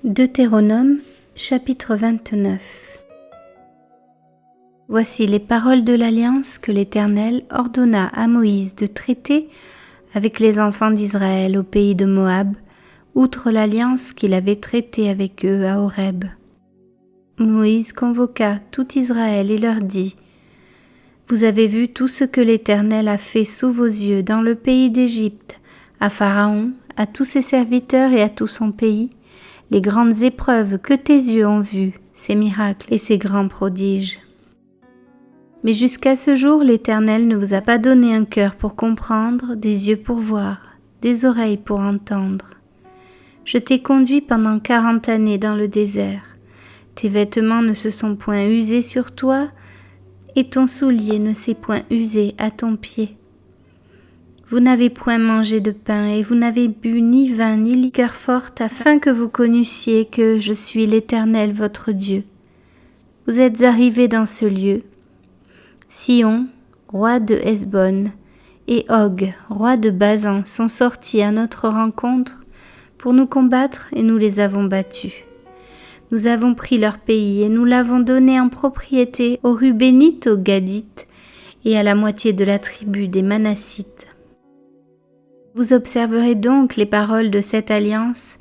Deutéronome, chapitre 29. Voici les paroles de l'alliance que l'Éternel ordonna à Moïse de traiter avec les enfants d'Israël au pays de Moab, outre l'alliance qu'il avait traitée avec eux à Horeb. Moïse convoqua tout Israël et leur dit : Vous avez vu tout ce que l'Éternel a fait sous vos yeux dans le pays d'Égypte, à Pharaon, à tous ses serviteurs et à tout son pays, les grandes épreuves que tes yeux ont vues, ses miracles et ses grands prodiges. Mais jusqu'à ce jour, l'Éternel ne vous a pas donné un cœur pour comprendre, des yeux pour voir, des oreilles pour entendre. Je t'ai conduit pendant 40 années dans le désert. Tes vêtements ne se sont point usés sur toi, et ton soulier ne s'est point usé à ton pied. Vous n'avez point mangé de pain, et vous n'avez bu ni vin ni liqueur forte, afin que vous connussiez que je suis l'Éternel votre Dieu. Vous êtes arrivés dans ce lieu. Sihon, roi de Hesbon, et Og, roi de Basan, sont sortis à notre rencontre pour nous combattre, et nous les avons battus. Nous avons pris leur pays, et nous l'avons donné en propriété aux Rubénites, aux Gadites, et à la moitié de la tribu des Manassites. Vous observerez donc les paroles de cette alliance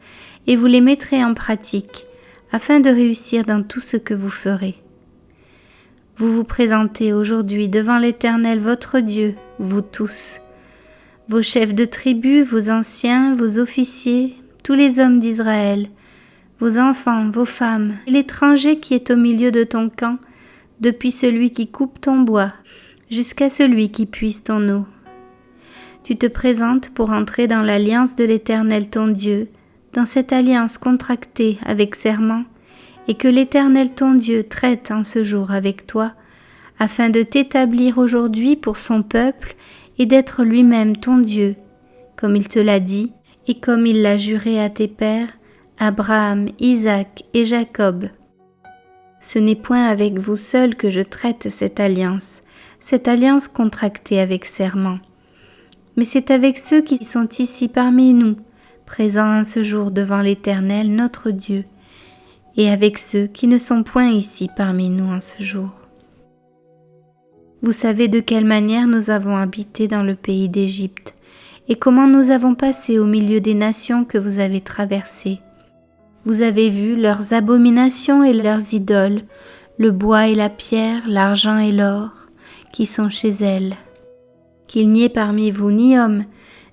et vous les mettrez en pratique afin de réussir dans tout ce que vous ferez. Vous vous présentez aujourd'hui devant l'Éternel votre Dieu, vous tous, vos chefs de tribu, vos anciens, vos officiers, tous les hommes d'Israël, vos enfants, vos femmes, et l'étranger qui est au milieu de ton camp, depuis celui qui coupe ton bois jusqu'à celui qui puise ton eau. Tu te présentes pour entrer dans l'alliance de l'Éternel ton Dieu, dans cette alliance contractée avec serment, et que l'Éternel ton Dieu traite en ce jour avec toi, afin de t'établir aujourd'hui pour son peuple et d'être lui-même ton Dieu, comme il te l'a dit et comme il l'a juré à tes pères, Abraham, Isaac et Jacob. Ce n'est point avec vous seuls que je traite cette alliance contractée avec serment. Mais c'est avec ceux qui sont ici parmi nous, présents en ce jour devant l'Éternel notre Dieu, et avec ceux qui ne sont point ici parmi nous en ce jour. Vous savez de quelle manière nous avons habité dans le pays d'Égypte, et comment nous avons passé au milieu des nations que vous avez traversées. Vous avez vu leurs abominations et leurs idoles, le bois et la pierre, l'argent et l'or, qui sont chez elles. Qu'il n'y ait parmi vous ni homme,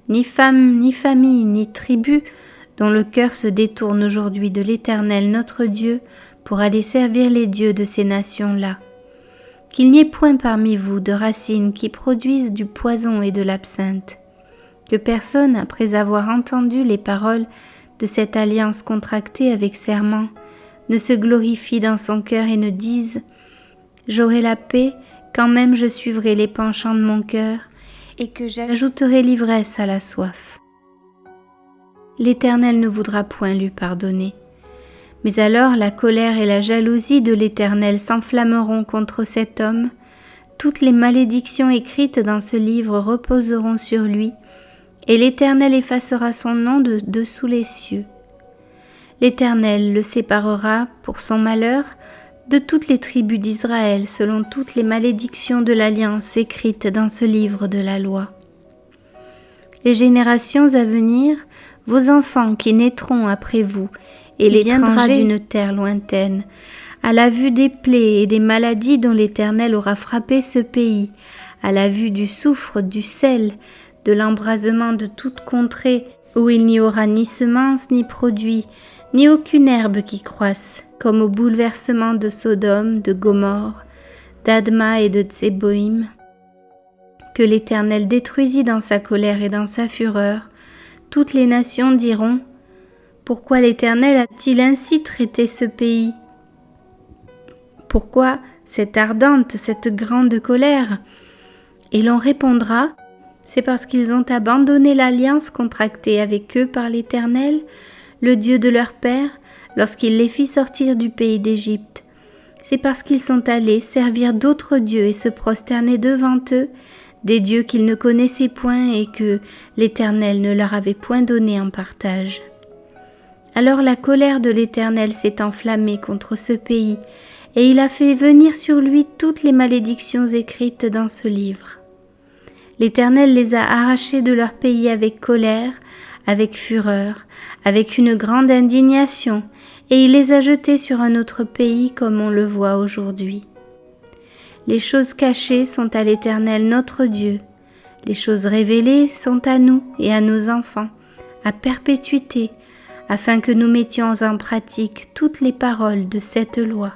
ni femme, ni famille, ni tribu, dont le cœur se détourne aujourd'hui de l'Éternel notre Dieu pour aller servir les dieux de ces nations-là. Qu'il n'y ait point parmi vous de racines qui produisent du poison et de l'absinthe. Que personne, après avoir entendu les paroles de cette alliance contractée avec serment, ne se glorifie dans son cœur et ne dise « J'aurai la paix quand même je suivrai les penchants de mon cœur, et que j'ajouterai l'ivresse à la soif. » L'Éternel ne voudra point lui pardonner. Mais alors la colère et la jalousie de l'Éternel s'enflammeront contre cet homme, toutes les malédictions écrites dans ce livre reposeront sur lui, et l'Éternel effacera son nom de dessous les cieux. L'Éternel le séparera, pour son malheur, de toutes les tribus d'Israël selon toutes les malédictions de l'alliance écrites dans ce livre de la loi. Les générations à venir, vos enfants qui naîtront après vous, et l'étranger d'une terre lointaine, à la vue des plaies et des maladies dont l'Éternel aura frappé ce pays, à la vue du soufre, du sel, de l'embrasement de toute contrée, où il n'y aura ni semence ni produit, ni aucune herbe qui croisse, comme au bouleversement de Sodome, de Gomorrhe, d'Adma et de Tseboïm, que l'Éternel détruisit dans sa colère et dans sa fureur. Toutes les nations diront : Pourquoi l'Éternel a-t-il ainsi traité ce pays ? Pourquoi cette ardente, cette grande colère ? Et l'on répondra : C'est parce qu'ils ont abandonné l'alliance contractée avec eux par l'Éternel, le Dieu de leur père, lorsqu'il les fit sortir du pays d'Égypte. C'est parce qu'ils sont allés servir d'autres dieux et se prosterner devant eux, des dieux qu'ils ne connaissaient point et que l'Éternel ne leur avait point donnés en partage. Alors la colère de l'Éternel s'est enflammée contre ce pays, et il a fait venir sur lui toutes les malédictions écrites dans ce livre. L'Éternel les a arrachés de leur pays avec colère, avec fureur, avec une grande indignation, et il les a jetés sur un autre pays comme on le voit aujourd'hui. Les choses cachées sont à l'Éternel notre Dieu, les choses révélées sont à nous et à nos enfants, à perpétuité, afin que nous mettions en pratique toutes les paroles de cette loi.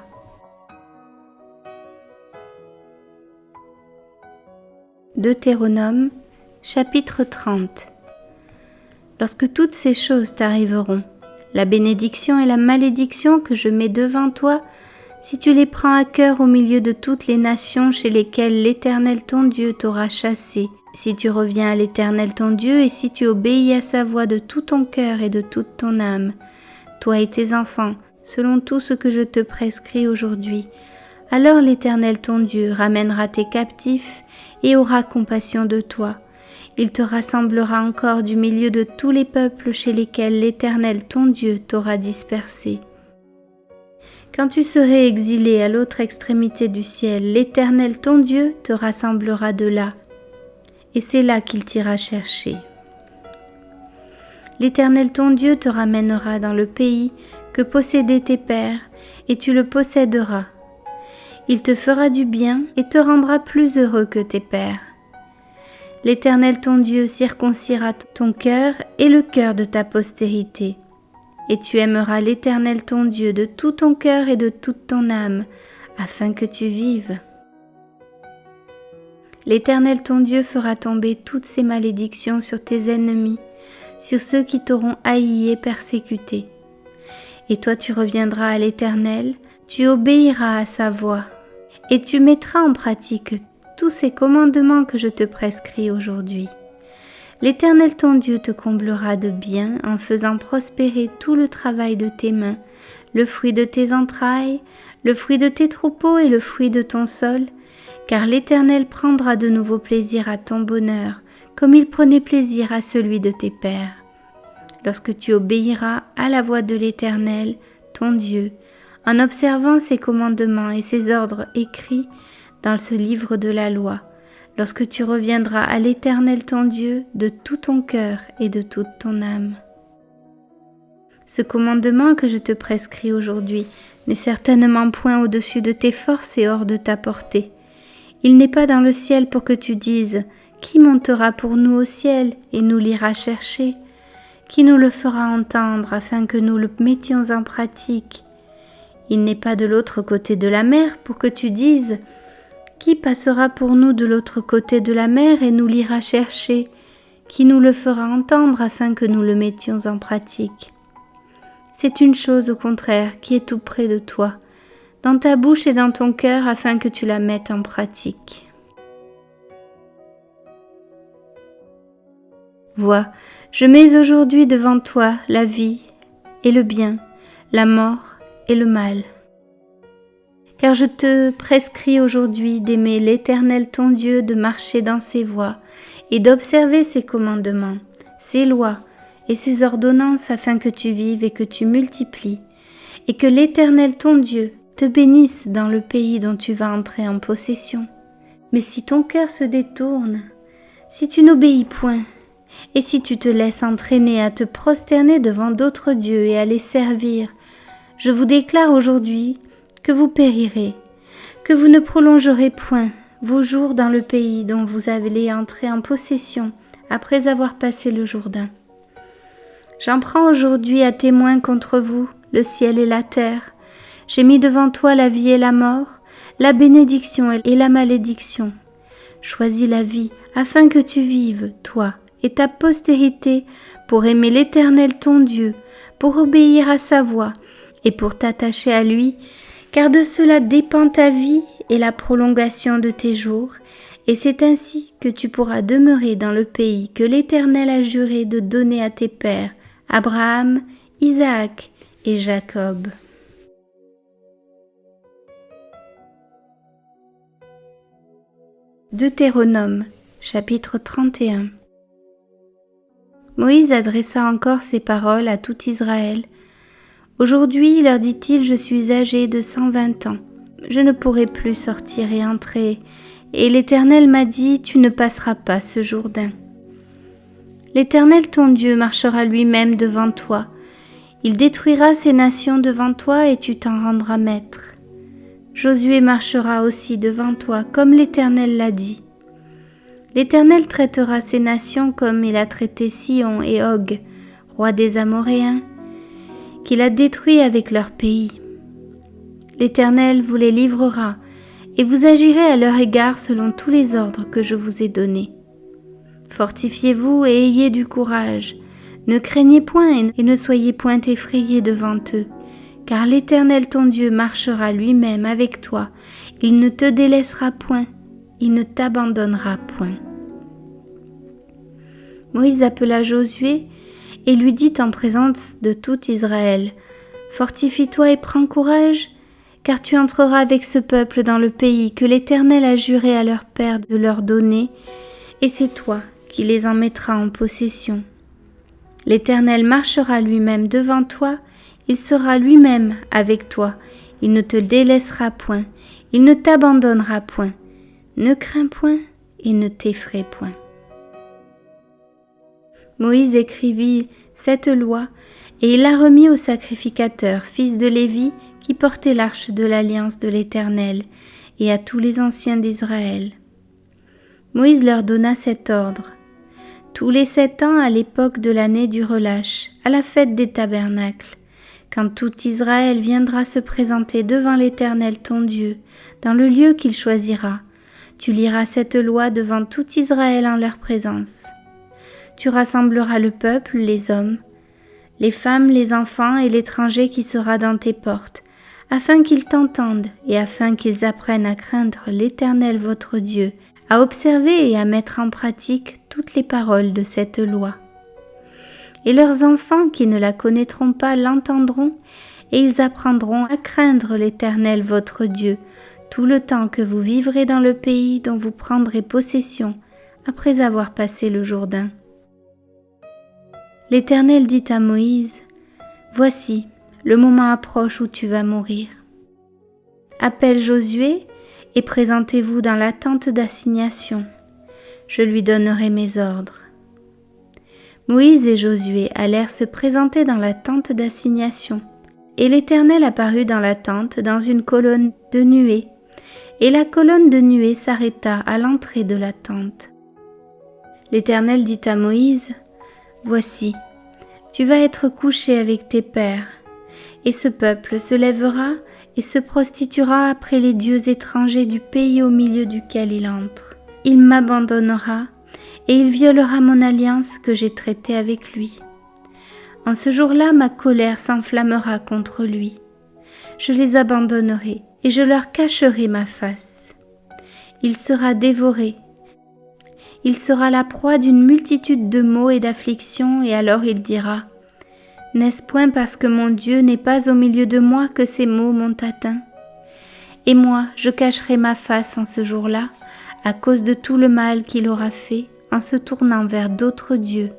Deutéronome, chapitre 30. Lorsque toutes ces choses t'arriveront, la bénédiction et la malédiction que je mets devant toi, si tu les prends à cœur au milieu de toutes les nations chez lesquelles l'Éternel ton Dieu t'aura chassé, si tu reviens à l'Éternel ton Dieu et si tu obéis à sa voix de tout ton cœur et de toute ton âme, toi et tes enfants, selon tout ce que je te prescris aujourd'hui, alors l'Éternel ton Dieu ramènera tes captifs et aura compassion de toi. Il te rassemblera encore du milieu de tous les peuples chez lesquels l'Éternel ton Dieu t'aura dispersé. Quand tu serais exilé à l'autre extrémité du ciel, l'Éternel ton Dieu te rassemblera de là, et c'est là qu'il t'ira chercher. L'Éternel ton Dieu te ramènera dans le pays que possédaient tes pères, et tu le posséderas. Il te fera du bien et te rendra plus heureux que tes pères. L'Éternel ton Dieu circoncira ton cœur et le cœur de ta postérité. Et tu aimeras l'Éternel ton Dieu de tout ton cœur et de toute ton âme, afin que tu vives. L'Éternel ton Dieu fera tomber toutes ces malédictions sur tes ennemis, sur ceux qui t'auront haï et persécuté. Et toi tu reviendras à l'Éternel, tu obéiras à sa voix, et tu mettras en pratique tous ces commandements que je te prescris aujourd'hui. L'Éternel ton Dieu te comblera de bien en faisant prospérer tout le travail de tes mains, le fruit de tes entrailles, le fruit de tes troupeaux et le fruit de ton sol, car l'Éternel prendra de nouveau plaisir à ton bonheur, comme il prenait plaisir à celui de tes pères. Lorsque tu obéiras à la voix de l'Éternel, ton Dieu, en observant ses commandements et ses ordres écrits dans ce livre de la loi, lorsque tu reviendras à l'Éternel ton Dieu de tout ton cœur et de toute ton âme. Ce commandement que je te prescris aujourd'hui n'est certainement point au-dessus de tes forces et hors de ta portée. Il n'est pas dans le ciel pour que tu dises « Qui montera pour nous au ciel et nous l'ira chercher ? Qui nous le fera entendre afin que nous le mettions en pratique ? Il n'est pas de l'autre côté de la mer pour que tu dises « Qui passera pour nous de l'autre côté de la mer et nous l'ira chercher ? Qui nous le fera entendre afin que nous le mettions en pratique ?» C'est une chose au contraire qui est tout près de toi, dans ta bouche et dans ton cœur afin que tu la mettes en pratique. Vois, je mets aujourd'hui devant toi la vie et le bien, la mort et le mal. Car je te prescris aujourd'hui d'aimer l'Éternel ton Dieu, de marcher dans ses voies et d'observer ses commandements, ses lois et ses ordonnances afin que tu vives et que tu multiplies, et que l'Éternel ton Dieu te bénisse dans le pays dont tu vas entrer en possession. Mais si ton cœur se détourne, si tu n'obéis point, et si tu te laisses entraîner à te prosterner devant d'autres dieux et à les servir, je vous déclare aujourd'hui que vous périrez, que vous ne prolongerez point vos jours dans le pays dont vous allez entrer en possession après avoir passé le Jourdain. J'en prends aujourd'hui à témoin contre vous le ciel et la terre. J'ai mis devant toi la vie et la mort, la bénédiction et la malédiction. Choisis la vie afin que tu vives, toi et ta postérité, pour aimer l'Éternel ton Dieu, pour obéir à sa voix et pour t'attacher à lui, car de cela dépend ta vie et la prolongation de tes jours, et c'est ainsi que tu pourras demeurer dans le pays que l'Éternel a juré de donner à tes pères, Abraham, Isaac et Jacob. Deutéronome, chapitre 31. Moïse adressa encore ces paroles à tout Israël Aujourd'hui, leur dit-il, je suis âgé de 120 ans. Je ne pourrai plus sortir et entrer. Et l'Éternel m'a dit, tu ne passeras pas ce Jourdain. L'Éternel ton Dieu marchera lui-même devant toi. Il détruira ces nations devant toi et tu t'en rendras maître. Josué marchera aussi devant toi, comme l'Éternel l'a dit. L'Éternel traitera ces nations comme il a traité Sihon et Og, roi des Amoréens, qu'il a détruits avec leur pays. L'Éternel vous les livrera, et vous agirez à leur égard selon tous les ordres que je vous ai donnés. Fortifiez-vous et ayez du courage. Ne craignez point et ne soyez point effrayés devant eux, car l'Éternel ton Dieu marchera lui-même avec toi. Il ne te délaissera point, il ne t'abandonnera point. Moïse appela Josué et lui dit en présence de tout Israël, « Fortifie-toi et prends courage, car tu entreras avec ce peuple dans le pays que l'Éternel a juré à leur père de leur donner, et c'est toi qui les en mettras en possession. L'Éternel marchera lui-même devant toi, il sera lui-même avec toi, il ne te délaissera point, il ne t'abandonnera point. Ne crains point et ne t'effraie point. » Moïse écrivit cette loi et il la remit au sacrificateur, fils de Lévi, qui portait l'arche de l'alliance de l'Éternel, et à tous les anciens d'Israël. Moïse leur donna cet ordre. Tous les 7 ans, à l'époque de l'année du relâche, à la fête des tabernacles, quand tout Israël viendra se présenter devant l'Éternel ton Dieu, dans le lieu qu'il choisira, tu liras cette loi devant tout Israël en leur présence. Tu rassembleras le peuple, les hommes, les femmes, les enfants et l'étranger qui sera dans tes portes, afin qu'ils t'entendent et afin qu'ils apprennent à craindre l'Éternel votre Dieu, à observer et à mettre en pratique toutes les paroles de cette loi. Et leurs enfants qui ne la connaîtront pas l'entendront, et ils apprendront à craindre l'Éternel votre Dieu, tout le temps que vous vivrez dans le pays dont vous prendrez possession, après avoir passé le Jourdain. L'Éternel dit à Moïse, « Voici, le moment approche où tu vas mourir. Appelle Josué et présentez-vous dans la tente d'assignation. Je lui donnerai mes ordres. » Moïse et Josué allèrent se présenter dans la tente d'assignation, et l'Éternel apparut dans la tente dans une colonne de nuée, et la colonne de nuée s'arrêta à l'entrée de la tente. L'Éternel dit à Moïse, « Voici, tu vas être couché avec tes pères, et ce peuple se lèvera et se prostituera après les dieux étrangers du pays au milieu duquel il entre. Il m'abandonnera, et il violera mon alliance que j'ai traitée avec lui. En ce jour-là, ma colère s'enflammera contre lui. Je les abandonnerai, et je leur cacherai ma face. Il sera dévoré. Il sera la proie d'une multitude de maux et d'afflictions, et alors il dira, « N'est-ce point parce que mon Dieu n'est pas au milieu de moi que ces maux m'ont atteint? Et moi, je cacherai ma face en ce jour-là, à cause de tout le mal qu'il aura fait en se tournant vers d'autres dieux. »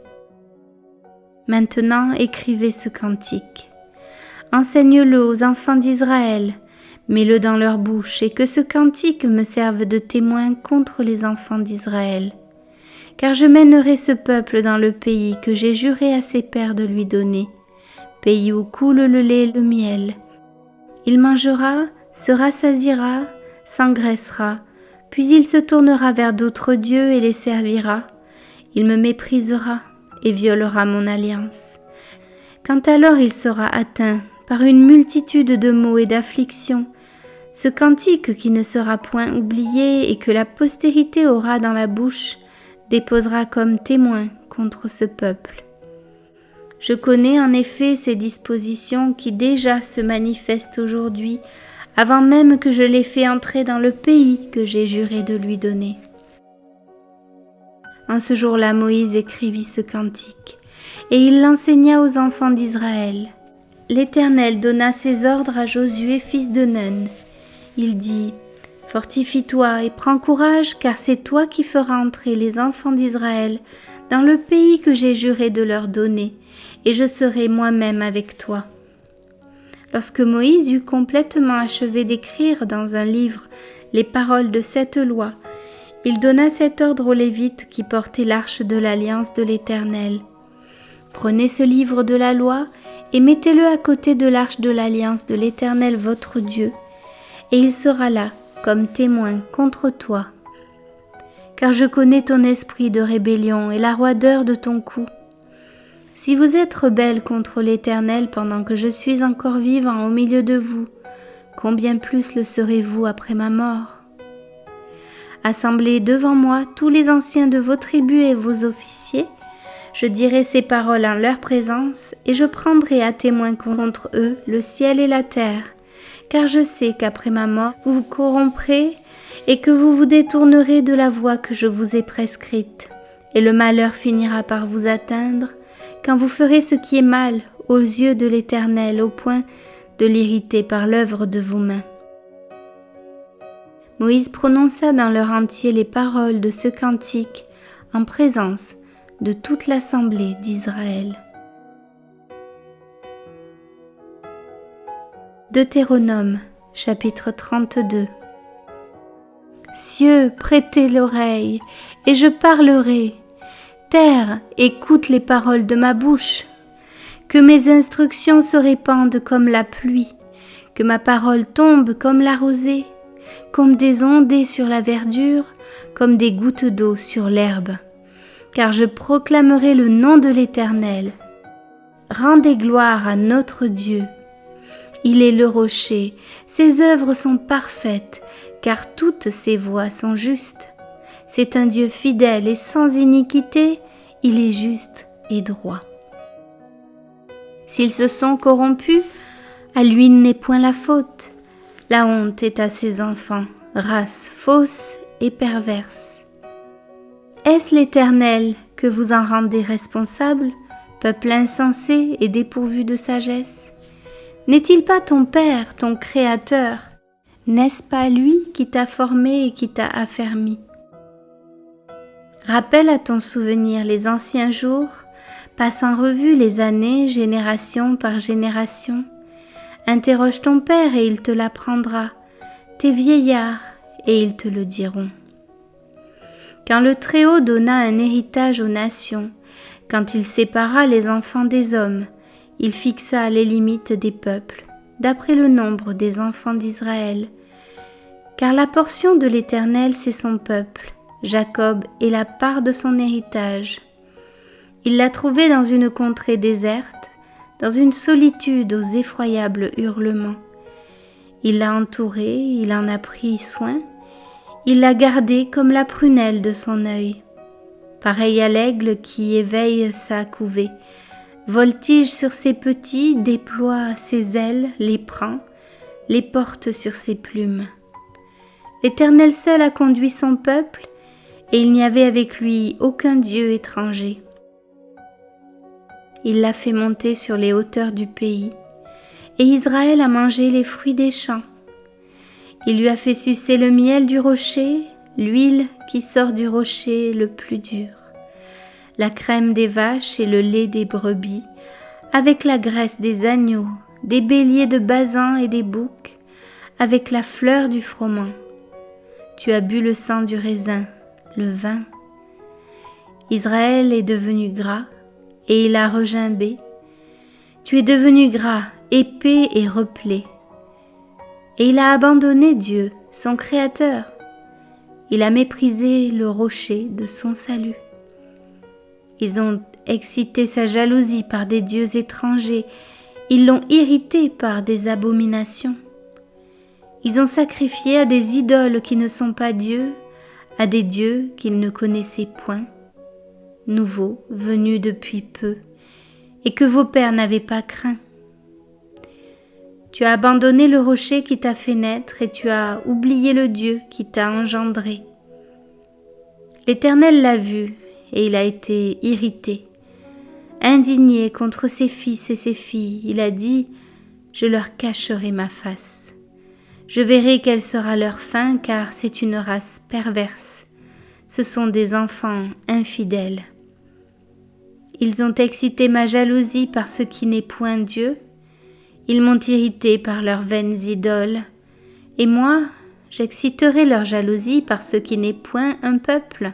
Maintenant, écrivez ce cantique. Enseigne-le aux enfants d'Israël, mets-le dans leur bouche, et que ce cantique me serve de témoin contre les enfants d'Israël. Car je mènerai ce peuple dans le pays que j'ai juré à ses pères de lui donner, pays où coule le lait et le miel. Il mangera, se rassasiera, s'engraissera, puis il se tournera vers d'autres dieux et les servira. Il me méprisera et violera mon alliance. Quand alors il sera atteint par une multitude de maux et d'afflictions, ce cantique qui ne sera point oublié et que la postérité aura dans la bouche, déposera comme témoin contre ce peuple. Je connais en effet ces dispositions qui déjà se manifestent aujourd'hui, avant même que je les fasse entrer dans le pays que j'ai juré de lui donner. » En ce jour-là, Moïse écrivit ce cantique, et il l'enseigna aux enfants d'Israël. L'Éternel donna ses ordres à Josué, fils de Nun. Il dit, « Fortifie-toi et prends courage, car c'est toi qui feras entrer les enfants d'Israël dans le pays que j'ai juré de leur donner, et je serai moi-même avec toi. Lorsque Moïse eut complètement achevé d'écrire dans un livre les paroles de cette loi, il donna cet ordre aux Lévites qui portaient l'arche de l'alliance de l'Éternel. Prenez ce livre de la loi et mettez-le à côté de l'arche de l'alliance de l'Éternel votre Dieu, et il sera là comme témoin contre toi. Car je connais ton esprit de rébellion et la roideur de ton cou. Si vous êtes rebelles contre l'Éternel pendant que je suis encore vivant au milieu de vous, combien plus le serez-vous après ma mort? Assemblez devant moi tous les anciens de vos tribus et vos officiers, je dirai ces paroles en leur présence et je prendrai à témoin contre eux le ciel et la terre, car je sais qu'après ma mort vous vous corromprez et que vous vous détournerez de la voie que je vous ai prescrite, et le malheur finira par vous atteindre quand vous ferez ce qui est mal aux yeux de l'Éternel au point de l'irriter par l'œuvre de vos mains. Moïse prononça dans leur entier les paroles de ce cantique en présence de toute l'assemblée d'Israël. Deutéronome, chapitre 32. Cieux, prêtez l'oreille, et je parlerai. Terre, écoute les paroles de ma bouche. Que mes instructions se répandent comme la pluie, que ma parole tombe comme la rosée, comme des ondées sur la verdure, comme des gouttes d'eau sur l'herbe. Car je proclamerai le nom de l'Éternel. Rendez gloire à notre Dieu. Il est le rocher, ses œuvres sont parfaites, car toutes ses voies sont justes. C'est un Dieu fidèle et sans iniquité, il est juste et droit. S'ils se sont corrompus, à lui n'est point la faute. La honte est à ses enfants, race fausse et perverse. Est-ce l'Éternel que vous en rendez responsable, peuple insensé et dépourvu de sagesse? N'est-il pas ton Père, ton Créateur? N'est-ce pas lui qui t'a formé et qui t'a affermi? Rappelle à ton souvenir les anciens jours, passe en revue les années, génération par génération. Interroge ton Père et il te l'apprendra, tes vieillards et ils te le diront. Quand le Très-Haut donna un héritage aux nations, quand il sépara les enfants des hommes, il fixa les limites des peuples, d'après le nombre des enfants d'Israël. Car la portion de l'Éternel, c'est son peuple, Jacob est la part de son héritage. Il l'a trouvé dans une contrée déserte, dans une solitude aux effroyables hurlements. Il l'a entouré, il en a pris soin, il l'a gardé comme la prunelle de son œil. Pareil à l'aigle qui éveille sa couvée, voltige sur ses petits, déploie ses ailes, les prend, les porte sur ses plumes. L'Éternel seul a conduit son peuple, et il n'y avait avec lui aucun Dieu étranger. Il l'a fait monter sur les hauteurs du pays, et Israël a mangé les fruits des champs. Il lui a fait sucer le miel du rocher, l'huile qui sort du rocher le plus dur, la crème des vaches et le lait des brebis, avec la graisse des agneaux, des béliers de Basan et des boucs, avec la fleur du froment. Tu as bu le sang du raisin, le vin. Israël est devenu gras, et il a regimbé. Tu es devenu gras, épais et replé. Et il a abandonné Dieu, son Créateur. Il a méprisé le rocher de son salut. Ils ont excité sa jalousie par des dieux étrangers. Ils l'ont irrité par des abominations. Ils ont sacrifié à des idoles qui ne sont pas dieux, à des dieux qu'ils ne connaissaient point, nouveaux, venus depuis peu, et que vos pères n'avaient pas craint. Tu as abandonné le rocher qui t'a fait naître et tu as oublié le Dieu qui t'a engendré. L'Éternel l'a vu et il a été irrité. Indigné contre ses fils et ses filles, il a dit « Je leur cacherai ma face. Je verrai quelle sera leur fin car c'est une race perverse. Ce sont des enfants infidèles. Ils ont excité ma jalousie par ce qui n'est point Dieu. Ils m'ont irrité par leurs vaines idoles, et moi, j'exciterai leur jalousie par ce qui n'est point un peuple,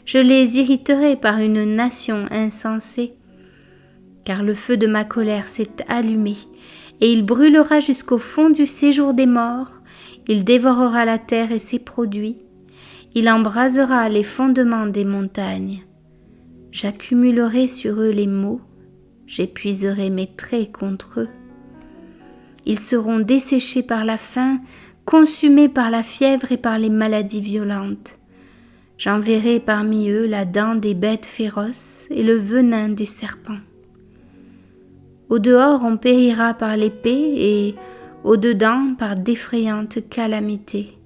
je les irriterai par une nation insensée. Car le feu de ma colère s'est allumé, et il brûlera jusqu'au fond du séjour des morts, il dévorera la terre et ses produits, il embrasera les fondements des montagnes. J'accumulerai sur eux les maux, j'épuiserai mes traits contre eux. Ils seront desséchés par la faim, consumés par la fièvre et par les maladies violentes. J'enverrai parmi eux la dent des bêtes féroces et le venin des serpents. Au dehors, on périra par l'épée et au dedans par d'effrayantes calamités.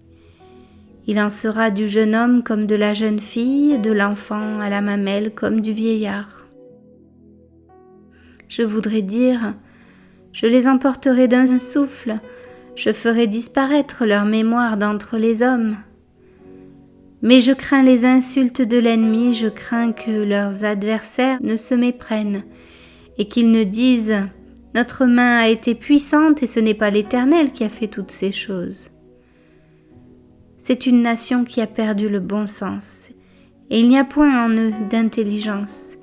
Il en sera du jeune homme comme de la jeune fille, de l'enfant à la mamelle comme du vieillard. Je voudrais dire, je les emporterai d'un souffle, je ferai disparaître leur mémoire d'entre les hommes. Mais je crains les insultes de l'ennemi, je crains que leurs adversaires ne se méprennent et qu'ils ne disent « Notre main a été puissante et ce n'est pas l'Éternel qui a fait toutes ces choses. » C'est une nation qui a perdu le bon sens et il n'y a point en eux d'intelligence.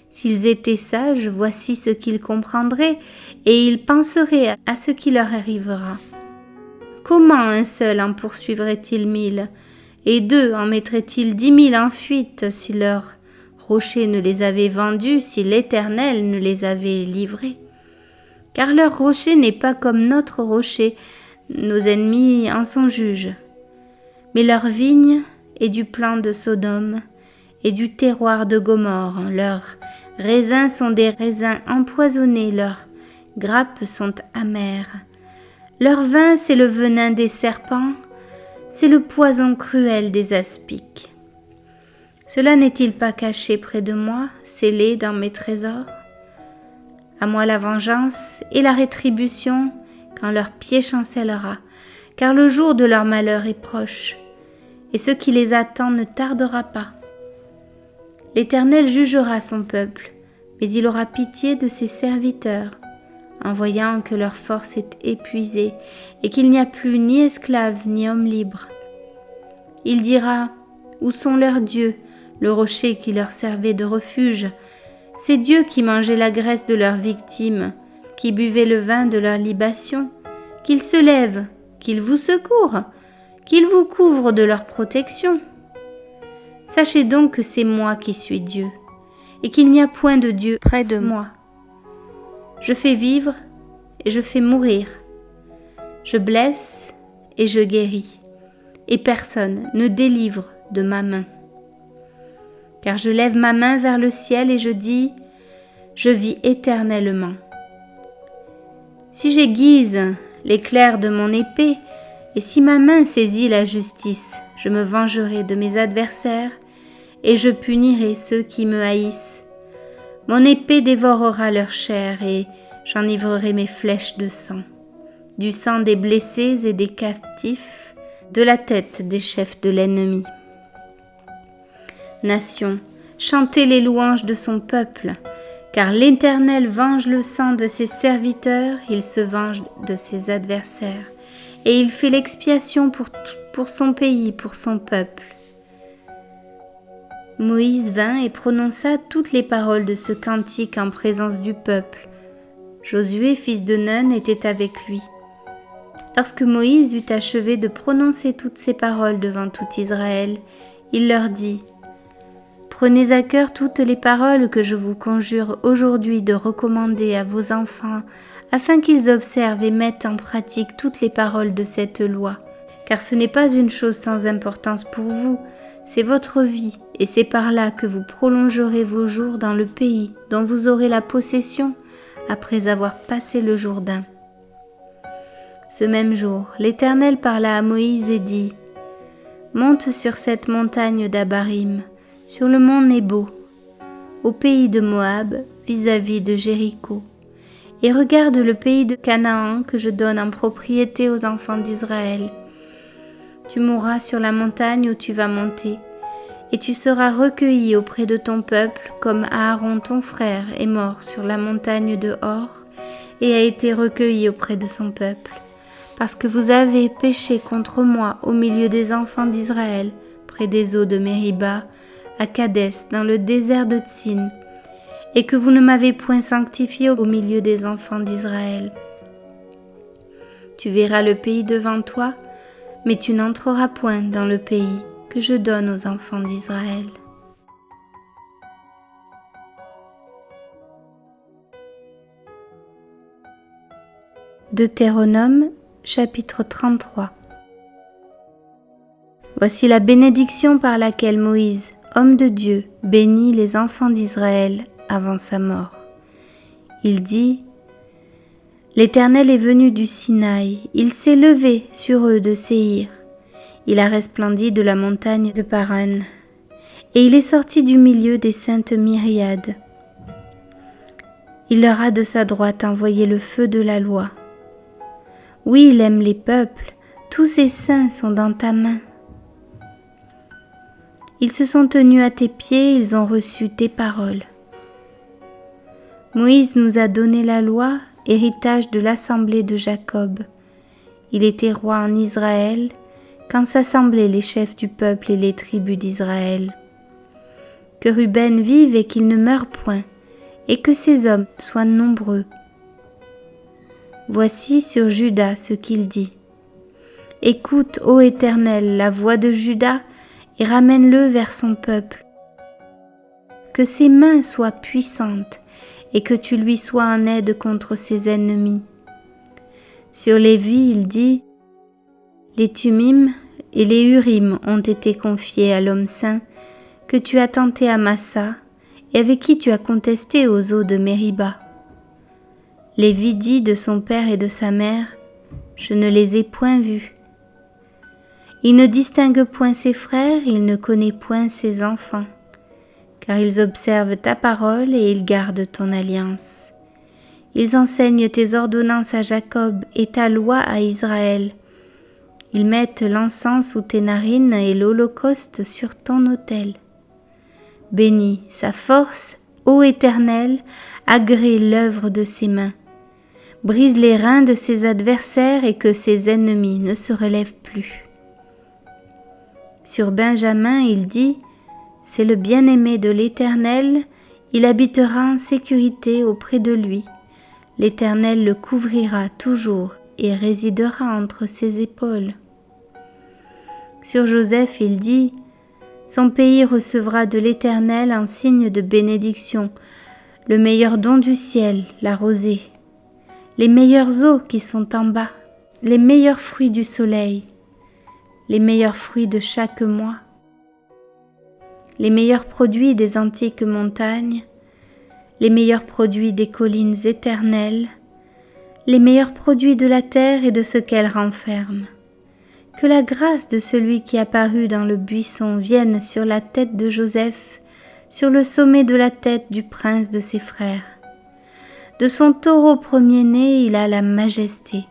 S'ils étaient sages, voici ce qu'ils comprendraient et ils penseraient à ce qui leur arrivera. Comment un seul en poursuivrait-il 1000 et 2 en mettraient-ils 10 000 en fuite si leur rocher ne les avait vendus, si l'Éternel ne les avait livrés? Car leur rocher n'est pas comme notre rocher, nos ennemis en sont juges. Mais leur vigne est du plan de Sodome et du terroir de Gomorrhe. Leurs raisins sont des raisins empoisonnés, leurs grappes sont amères. Leur vin, c'est le venin des serpents, c'est le poison cruel des aspics. Cela n'est-il pas caché près de moi, scellé dans mes trésors? À moi la vengeance et la rétribution quand leur pied chancellera, car le jour de leur malheur est proche, et ce qui les attend ne tardera pas. L'Éternel jugera son peuple, mais il aura pitié de ses serviteurs, en voyant que leur force est épuisée et qu'il n'y a plus ni esclaves ni hommes libres. Il dira, où sont leurs dieux, le rocher qui leur servait de refuge, ces dieux qui mangeaient la graisse de leurs victimes, qui buvaient le vin de leur libation, qu'ils se lèvent, qu'ils vous secourent, qu'ils vous couvrent de leur protection. Sachez donc que c'est moi qui suis Dieu, et qu'il n'y a point de Dieu près de moi. Je fais vivre et je fais mourir. Je blesse et je guéris, et personne ne délivre de ma main. Car je lève ma main vers le ciel et je dis, je vis éternellement. Si j'aiguise l'éclair de mon épée, et si ma main saisit la justice, je me vengerai de mes adversaires, et je punirai ceux qui me haïssent. Mon épée dévorera leur chair, et j'enivrerai mes flèches de sang, du sang des blessés et des captifs, de la tête des chefs de l'ennemi. Nation, chantez les louanges de son peuple, car l'Éternel venge le sang de ses serviteurs, il se venge de ses adversaires, et il fait l'expiation pour son pays, pour son peuple. Moïse vint et prononça toutes les paroles de ce cantique en présence du peuple. Josué, fils de Nun, était avec lui. Lorsque Moïse eut achevé de prononcer toutes ces paroles devant tout Israël, il leur dit : Prenez à cœur toutes les paroles que je vous conjure aujourd'hui de recommander à vos enfants, afin qu'ils observent et mettent en pratique toutes les paroles de cette loi. Car ce n'est pas une chose sans importance pour vous, c'est votre vie, et c'est par là que vous prolongerez vos jours dans le pays dont vous aurez la possession après avoir passé le Jourdain. Ce même jour, l'Éternel parla à Moïse et dit : Monte sur cette montagne d'Abarim, sur le mont Nebo, au pays de Moab, vis-à-vis de Jéricho, et regarde le pays de Canaan que je donne en propriété aux enfants d'Israël. Tu mourras sur la montagne où tu vas monter, et tu seras recueilli auprès de ton peuple, comme Aaron ton frère est mort sur la montagne de Hor, et a été recueilli auprès de son peuple. Parce que vous avez péché contre moi au milieu des enfants d'Israël, près des eaux de Mériba, à Kadès, dans le désert de Tsin, et que vous ne m'avez point sanctifié au milieu des enfants d'Israël. Tu verras le pays devant toi, mais tu n'entreras point dans le pays que je donne aux enfants d'Israël. Deutéronome, chapitre 33. Voici la bénédiction par laquelle Moïse, homme de Dieu, bénit les enfants d'Israël avant sa mort. Il dit : L'Éternel est venu du Sinaï, il s'est levé sur eux de Séhir. Il a resplendi de la montagne de Paran, et il est sorti du milieu des saintes myriades. Il leur a de sa droite envoyé le feu de la loi. Oui, il aime les peuples, tous ses saints sont dans ta main. Ils se sont tenus à tes pieds, ils ont reçu tes paroles. Moïse nous a donné la loi, héritage de l'assemblée de Jacob. Il était roi en Israël, quand s'assemblaient les chefs du peuple et les tribus d'Israël. Que Ruben vive et qu'il ne meure point, et que ses hommes soient nombreux. Voici sur Juda ce qu'il dit. Écoute, ô Éternel, la voix de Juda, et ramène-le vers son peuple. Que ses mains soient puissantes, et que tu lui sois en aide contre ses ennemis. Sur Lévi, il dit, les Thummim et les Urim ont été confiés à l'homme saint que tu as tenté à Massa et avec qui tu as contesté aux eaux de Mériba. Lévi dit de son père et de sa mère, je ne les ai point vus. Il ne distingue point ses frères, il ne connaît point ses enfants, car ils observent ta parole et ils gardent ton alliance. Ils enseignent tes ordonnances à Jacob et ta loi à Israël. Ils mettent l'encens sous tes narines et l'holocauste sur ton autel. Bénis sa force, ô Éternel, agrée l'œuvre de ses mains. Brise les reins de ses adversaires et que ses ennemis ne se relèvent plus. Sur Benjamin, il dit, c'est le bien-aimé de l'Éternel, il habitera en sécurité auprès de lui. L'Éternel le couvrira toujours et résidera entre ses épaules. Sur Joseph, il dit, son pays recevra de l'Éternel un signe de bénédiction, le meilleur don du ciel, la rosée, les meilleures eaux qui sont en bas, les meilleurs fruits du soleil, les meilleurs fruits de chaque mois, les meilleurs produits des antiques montagnes, les meilleurs produits des collines éternelles, les meilleurs produits de la terre et de ce qu'elle renferme. Que la grâce de celui qui apparut dans le buisson vienne sur la tête de Joseph, sur le sommet de la tête du prince de ses frères. De son taureau premier-né, il a la majesté.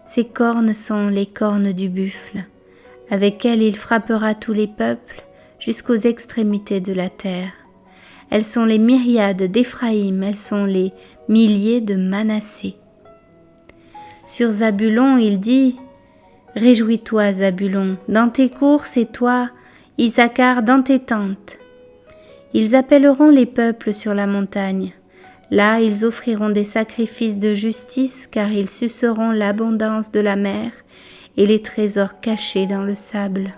Ses cornes sont les cornes du buffle, avec elles il frappera tous les peuples jusqu'aux extrémités de la terre. Elles sont les myriades d'Éphraïm, elles sont les milliers de Manassé. Sur Zabulon, il dit, réjouis-toi, Zabulon, dans tes courses et toi, Issacar, dans tes tentes. Ils appelleront les peuples sur la montagne. Là, ils offriront des sacrifices de justice, car ils suceront l'abondance de la mer et les trésors cachés dans le sable.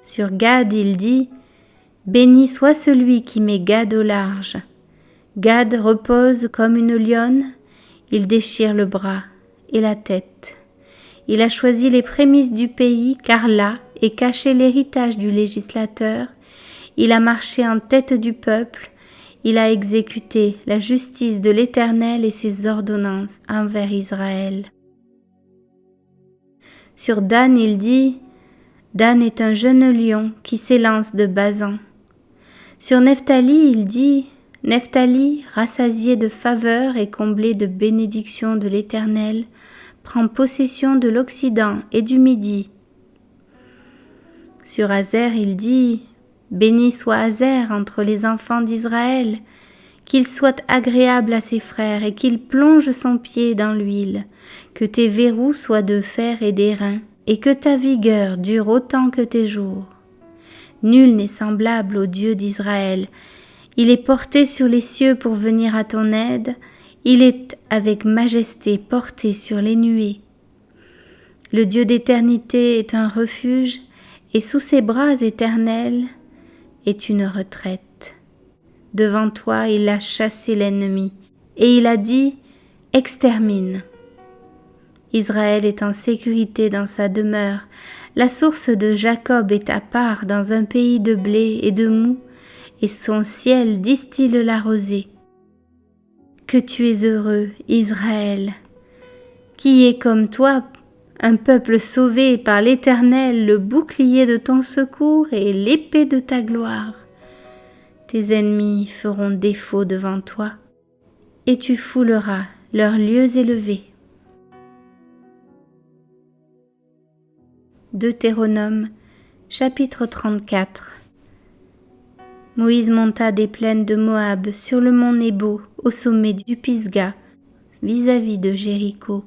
Sur Gad, il dit, béni soit celui qui met Gad au large. Gad repose comme une lionne, il déchire le bras et la tête. Il a choisi les prémices du pays, car là est caché l'héritage du législateur. Il a marché en tête du peuple, il a exécuté la justice de l'Éternel et ses ordonnances envers Israël. Sur Dan, il dit, Dan est un jeune lion qui s'élance de Basan. Sur Nephtali, il dit, Nephtali, rassasié de faveur et comblé de bénédictions de l'Éternel, prend possession de l'Occident et du Midi. Sur Azer, il dit, béni soit Azer entre les enfants d'Israël, qu'il soit agréable à ses frères et qu'il plonge son pied dans l'huile, que tes verrous soient de fer et d'airain, et que ta vigueur dure autant que tes jours. Nul n'est semblable au Dieu d'Israël. Il est porté sur les cieux pour venir à ton aide, il est avec majesté porté sur les nuées. Le Dieu d'éternité est un refuge, et sous ses bras éternels est une retraite. Devant toi, il a chassé l'ennemi, et il a dit « Extermine ». Israël est en sécurité dans sa demeure, la source de Jacob est à part dans un pays de blé et de moût, et son ciel distille la rosée. Que tu es heureux, Israël! Qui est comme toi, un peuple sauvé par l'Éternel, le bouclier de ton secours et l'épée de ta gloire. Tes ennemis feront défaut devant toi, et tu fouleras leurs lieux élevés. Deutéronome, chapitre 34. Moïse monta des plaines de Moab sur le mont Nebo, au sommet du Pisga, vis-à-vis de Jéricho.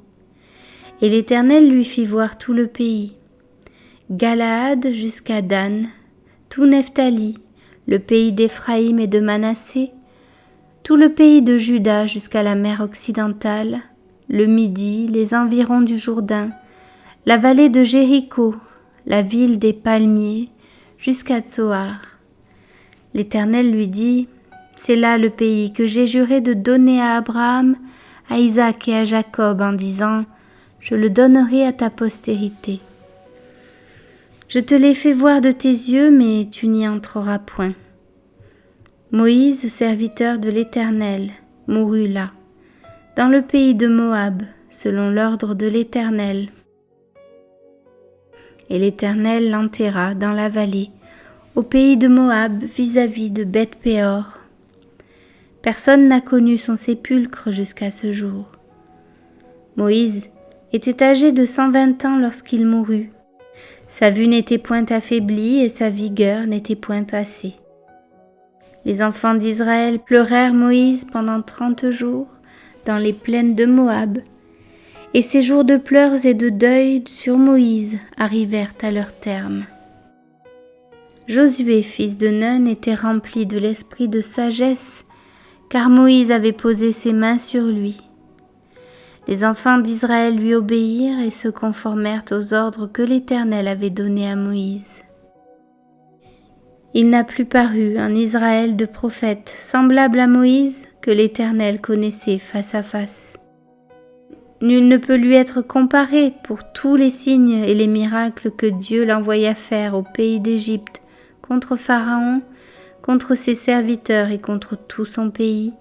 Et l'Éternel lui fit voir tout le pays, Galaad jusqu'à Dan, tout Nephtali, le pays d'Éphraïm et de Manassé, tout le pays de Juda jusqu'à la mer occidentale, le Midi, les environs du Jourdain, la vallée de Jéricho, la ville des palmiers, jusqu'à Tsoar. L'Éternel lui dit, c'est là le pays que j'ai juré de donner à Abraham, à Isaac et à Jacob en disant, je le donnerai à ta postérité. Je te l'ai fait voir de tes yeux, mais tu n'y entreras point. Moïse, serviteur de l'Éternel, mourut là, dans le pays de Moab, selon l'ordre de l'Éternel. Et l'Éternel l'enterra dans la vallée, au pays de Moab, vis-à-vis de Beth-péor. Personne n'a connu son sépulcre jusqu'à ce jour. Moïse était âgé de 120 ans lorsqu'il mourut. Sa vue n'était point affaiblie et sa vigueur n'était point passée. Les enfants d'Israël pleurèrent Moïse pendant 30 jours dans les plaines de Moab, et ces jours de pleurs et de deuil sur Moïse arrivèrent à leur terme. Josué, fils de Nun, était rempli de l'esprit de sagesse, car Moïse avait posé ses mains sur lui. Les enfants d'Israël lui obéirent et se conformèrent aux ordres que l'Éternel avait donnés à Moïse. Il n'a plus paru en Israël de prophète semblable à Moïse que l'Éternel connaissait face à face. Nul ne peut lui être comparé pour tous les signes et les miracles que Dieu l'envoya faire au pays d'Égypte contre Pharaon, contre ses serviteurs et contre tout son pays,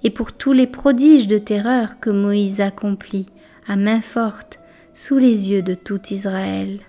et pour tous les prodiges de terreur que Moïse accomplit à main forte sous les yeux de tout Israël.